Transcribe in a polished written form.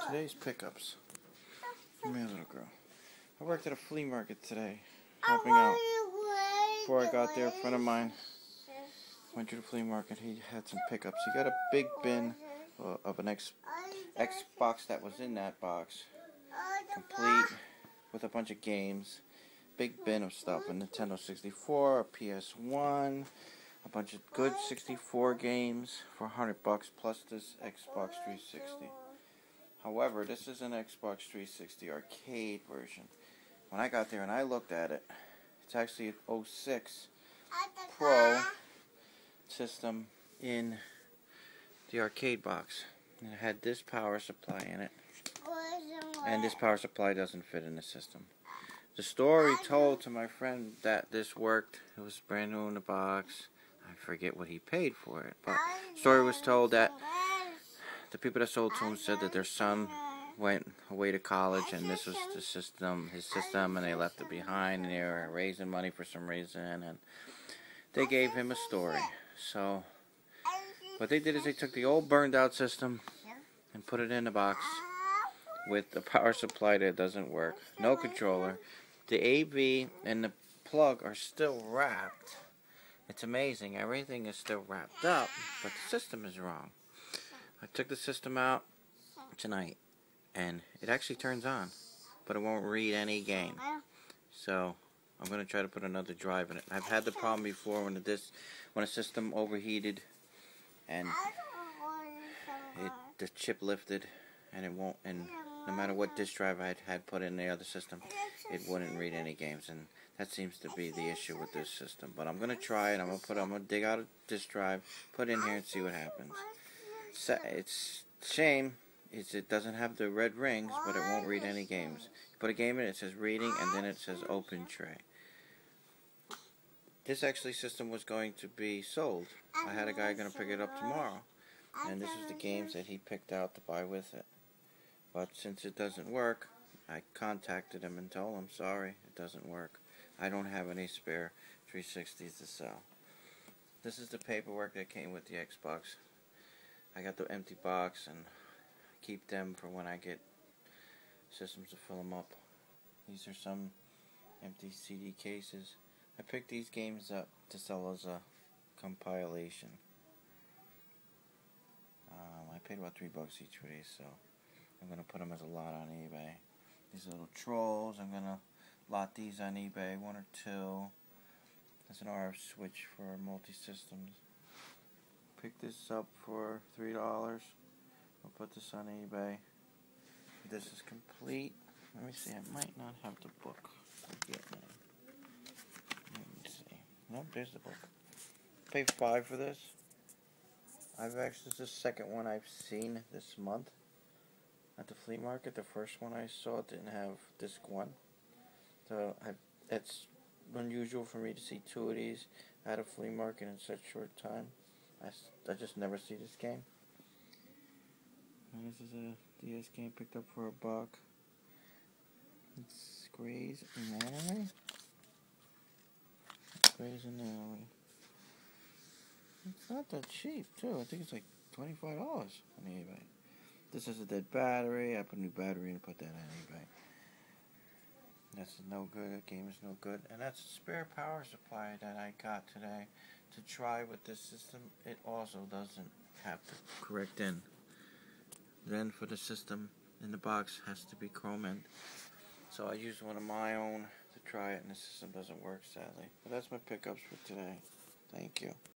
Today's pickups. Come here, little girl. I worked at a flea market today, helping out. Before I got there, a friend of mine went to the flea market. He had some pickups. He got a big bin of an Xbox that was in that box, complete with a bunch of games. Big bin of stuff, a Nintendo 64, a PS1, a bunch of good 64 games for $100 plus this Xbox 360. However, this is an Xbox 360 arcade version. When I got there and I looked at it, it's actually an 06 Pro system in the arcade box. And it had this power supply in it. And this power supply doesn't fit in the system. The story told to my friend that this worked. It was brand new in the box. I forget what he paid for it. But the story was told that the people that sold to him said that their son went away to college and this was the system, his system, and they left it behind and they were raising money for some reason and they gave him a story. So what they did is they took the old burned out system and put it in the box with the power supply that doesn't work, no controller. The AV and the plug are still wrapped. It's amazing. Everything is still wrapped up, but the system is wrong. I took the system out tonight, and it actually turns on, but it won't read any game. So I'm going to try to put another drive in it. I've had the problem before when a system overheated and the chip lifted, and it won't. And no matter what disk drive I had put in the other system, it wouldn't read any games, and that seems to be the issue with this system. But I'm gonna try it. I'm gonna dig out a disk drive, put it in here, and see what happens. It's shame is it doesn't have the red rings, but it won't read any games. You put a game in it says reading, and then it says open tray. This actually system was going to be sold. I had a guy gonna pick it up tomorrow, and this is the games that he picked out to buy with it. But since it doesn't work, I contacted him and told him, sorry, it doesn't work. I don't have any spare 360s to sell. This is the paperwork that came with the Xbox. I got the empty box and keep them for when I get systems to fill them up. These are some empty CD cases. I picked these games up to sell as a compilation. I paid about $3 each for these, so I'm going to put them as a lot on eBay. These little trolls, I'm going to lot these on eBay, 1 or 2. There's an RF switch for multi-systems. Picked this up for $3. I'll put this on eBay. This is complete. Let me see, I might not have the book. Let me see. Nope, there's the book. Paid $5 for this. This is the second one I've seen this month at the flea market. The first one I saw didn't have disc 1. So it's unusual for me to see 2 of these at a flea market in such short time. I just never see this game. And this is a DS game picked up for $1. It's Grey's Anatomy. Grey's Anatomy. It's not that cheap too. I think it's like $25 on eBay. This is a dead battery. I put a new battery in and put that on eBay. That's no good. The game is no good. And that's a spare power supply that I got today to try with this system. It also doesn't have the correct end. Then for the system in the box has to be chrome end. So I used one of my own to try it, and the system doesn't work, sadly. But that's my pickups for today. Thank you.